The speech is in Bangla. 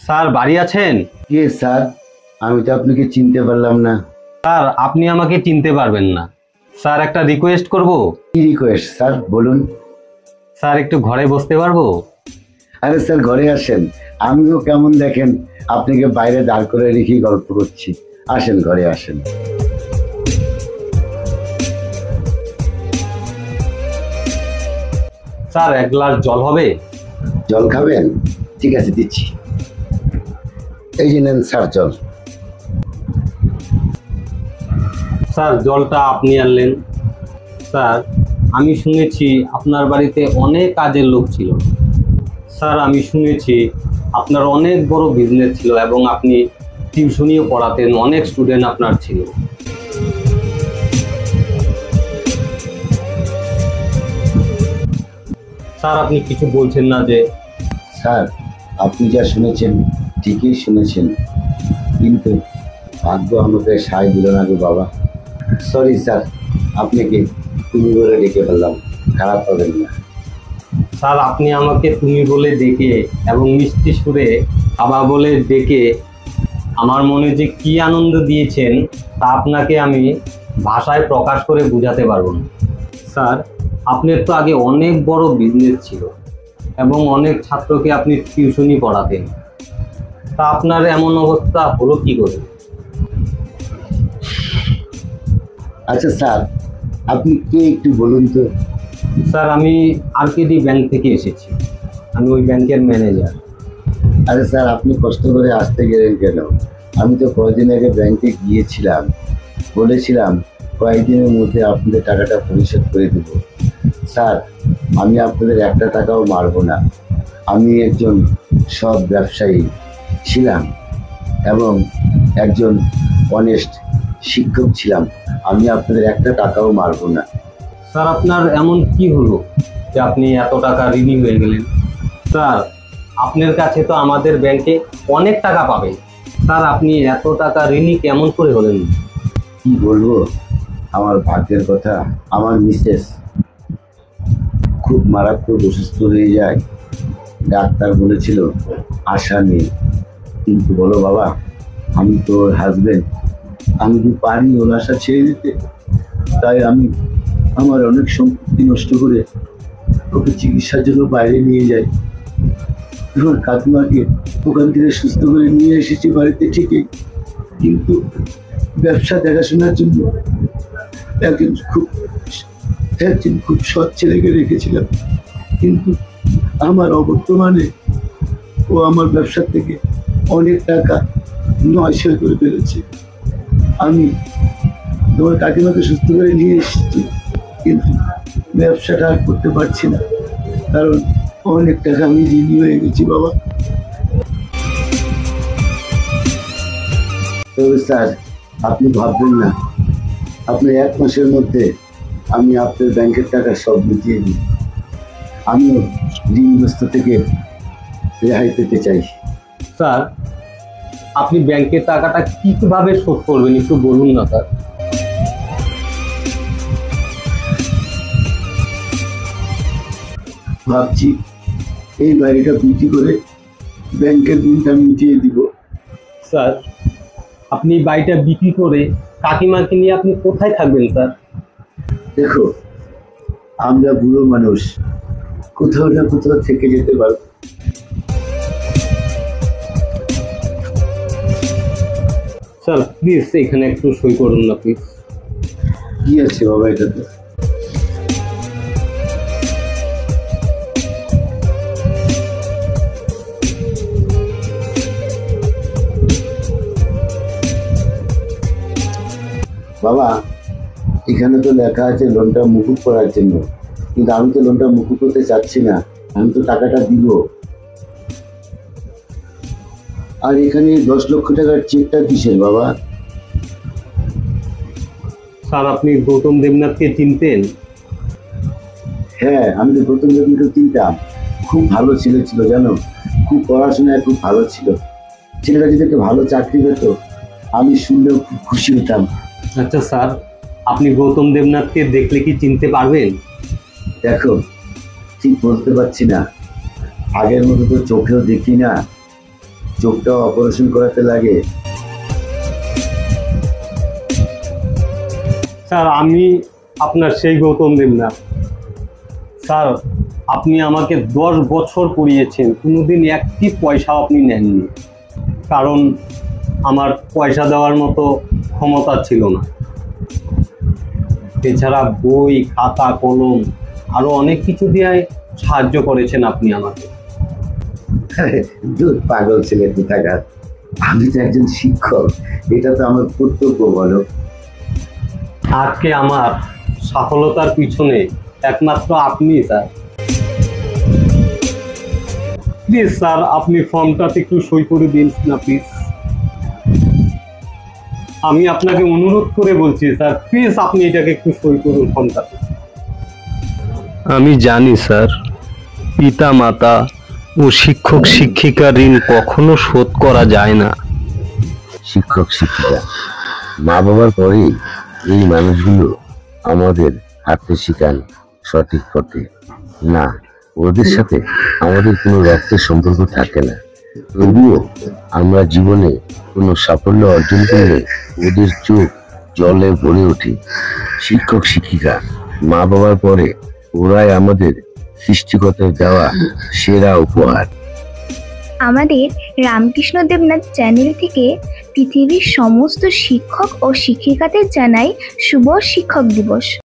স্যার বাড়ি আছেন? কে স্যার? আমি তো আপনাকে চিনতে পারলাম না। স্যার আপনি আমাকে চিনতে পারবেন না। স্যার একটা রিকোয়েস্ট করব। কি রিকোয়েস্ট স্যার, বলুন। স্যার একটু ঘরে বসতে পারবো? আরে স্যার ঘরে আসেন, আমিও কেমন দেখেন আপনাকে বাইরে দাঁড় করে রেখে গল্প করছি। আসেন ঘরে আসেন। স্যার এক গ্লাস জল হবে? জল খাবেন? ঠিক আছে দিচ্ছি, এই যে নেন স্যার জল। স্যার জলটা আপনি আনলেন। স্যার আমি শুনেছি আপনার বাড়িতে অনেক কাজের লোক ছিল। স্যার আমি শুনেছি আপনার অনেক বড় বিজনেস ছিল এবং আপনি টিউশনিও পড়াতেন, অনেক স্টুডেন্ট আপনার ছিল। স্যার আপনি কিছু বলছেন না যে? স্যার আপনি যা শুনেছেন ঠিকই শুনেছেন, কিন্তু ভাগ্য আমাকে সায় দিল না গো বাবা। সরি স্যার, আপনাকে তুমি বলে ডেকে ফেললাম, খারাপ হবেন না। স্যার আপনি আমাকে তুমি বলে ডেকে এবং মিষ্টি সুরে বাবা বলে ডেকে আমার মনে যে কি আনন্দ দিয়েছেন তা আপনাকে আমি ভাষায় প্রকাশ করে বোঝাতে পারবো না। স্যার আপনার তো আগে অনেক বড় বিজনেস ছিল এবং অনেক ছাত্রকে আপনি টিউশনি পড়াতেন, তা আপনার এমন অবস্থা হলো কি করে? আচ্ছা স্যার, আপনি কে একটু বলুন তো? স্যার আমি আরকেডি ব্যাংক থেকে এসেছি, আমি ওই ব্যাংকের ম্যানেজার। আরে স্যার আপনি কষ্ট করে আসতে গেলেন কেন? আমি তো কয়েকদিন আগে ব্যাংকে গিয়েছিলাম, বলেছিলাম কয়েকদিনের মধ্যে আপনাদের টাকাটা পরিশোধ করে দেব। স্যার আমি আপনাদের একটা টাকাও মারবো না, আমি একজন সৎ ব্যবসায়ী ছিলাম এবং একজন অনেস্ট শিক্ষক ছিলাম, আমি আপনাদের একটা টাকাও মারবো না। স্যার আপনার এমন কি হলো যে আপনি এত টাকা ঋণী হয়ে গেলেন? স্যার আপনার কাছে তো আমাদের ব্যাংকে অনেক টাকা পাবে, স্যার আপনি এত টাকা ঋণী কেমন করে হলেন? কি বলবো, আমার ভাগ্যের কথা। আমার মিসেস খুব মারাত্মক অসুস্থ হয়ে যায়, ডাক্তার বলেছিল আশা নেই, কিন্তু বলো বাবা, আমি তো ওর হাজবেন্ড, আমি কি পারি ওর আশা ছেড়ে দিতে? তাই আমি আমার অনেক সম্পত্তি নষ্ট করে ওকে চিকিৎসার জন্য বাইরে নিয়ে যাই। তোমার কাকিমাকে ওখান থেকে সুস্থ করে নিয়ে এসেছি বাড়িতে ঠিকই, কিন্তু ব্যবসা দেখাশোনার জন্য একজন খুব একজন খুব সৎ ছেলেকে রেখেছিলাম, কিন্তু আমার অবর্তমানে ও আমার ব্যবসা থেকে অনেক টাকা নয়ছয় করে ফেলেছে। আমি তোমার কাকিমাকে সুস্থ করে নিয়ে এসেছি, কিন্তু ব্যবসাটা আর করতে পারছি না, কারণ অনেক টাকা আমি ঋণী হয়ে গেছি বাবা। তবে স্যার আপনি ভাববেন না, আপনি 1 মাসের মধ্যে আমি আপনার ব্যাংকের টাকা সব মিটিয়ে দিই। আমিও ঋণগ্রস্ত থেকে রেহাই পেতে চাই। স্যার আপনি ব্যাংকের টাকাটা কিভাবে শোধ করবেন একটু বলুন না স্যার। ভাবছি এই বাড়িটা বিক্রি করে ব্যাংকের ঋণটা মিটিয়ে দিব। স্যার আপনি বাড়িটা বিক্রি করে কাকিমাকে নিয়ে আপনি কোথায় থাকবেন স্যার? দেখো আমরা বুড়ো মানুষ, কোথাও না কোথাও থেকে যেতে পারবো। স্যার প্লিজ এখানে একটু সই করুন না প্লিজ। কি আছে বাবা এটাতে? বাবা এখানে তো লেখা আছে লোনটা মুকুব করার জন্য, কিন্তু আমি তো লোনটা মুকুব করতে চাচ্ছি না, আমি তো টাকাটা দিব। আর এখানে 10 লক্ষ টাকার চেকটা কিসের বাবা? স্যার আপনি গৌতম দেবনাথকে চিনতেন? হ্যাঁ আমি তো গৌতম দেবকে চিনতাম, খুব ভালো ছেলে ছিল জানো, খুব পড়াশোনায় খুব ভালো ছিল। ছেলেটা যদি একটা ভালো চাকরি পেত আমি শুনলেও খুব খুশি হতাম। আচ্ছা স্যার আপনি গৌতম দেবনাথকে দেখলে কি চিনতে পারবেন? দেখো ঠিক বলতে পারছি না, আগের মতো তো চোখেও দেখি না, চোখটা অপারেশন করাতে লাগে। স্যার আমি আপনার সেই গৌতম দেবনাথ। স্যার আপনি আমাকে 10 বছর পড়িয়েছেন, কোনোদিন একটি পয়সাও আপনি নেননি, কারণ আমার পয়সা দেওয়ার মতো ক্ষমতা ছিল না। এছাড়া বই, খাতা, কলম আরও অনেক কিছু দিয়ে সাহায্য করেছেন আপনি আমাকে। দূর পাগল ছেলে কোথাকার, আমি তো একজন শিক্ষক, এটা তো আমার কর্তব্য বলো। আজকে আমার সফলতার পিছনে একমাত্র আপনি স্যার। প্লিজ স্যার আপনি ফর্মটাতে একটু সই করে দিন না প্লিজ। আমি আপনাকে অনুরোধ করে বলছি স্যার, প্লিজ আপনি এটাকে একটু সই করুন ফর্মটাতে। আমি জানি স্যার, পিতা মাতা ও শিক্ষক শিক্ষিকার ঋণ কখনো শোধ করা যায় না। শিক্ষক শিক্ষিকা, মা বাবার পরেই এই মানুষগুলো আমাদের হাঁটতে শিখান সঠিক পথে। না, ওদের সাথে আমাদের কোনো রক্তের সম্পর্ক থাকে না, তবুও আমরা জীবনে কোনো সাফল্য অর্জন করলে ওদের চোখ জলে ভরে ওঠে। শিক্ষক শিক্ষিকা, মা বাবার পরে ওরাই আমাদের সৃষ্টিকর্তার দেওয়া সেরা উপহার। আমাদের রামকৃষ্ণ দেবনাথ চ্যানেল থেকে পৃথিবীর সমস্ত শিক্ষক ও শিক্ষিকাদের জানাই শুভ শিক্ষক দিবস।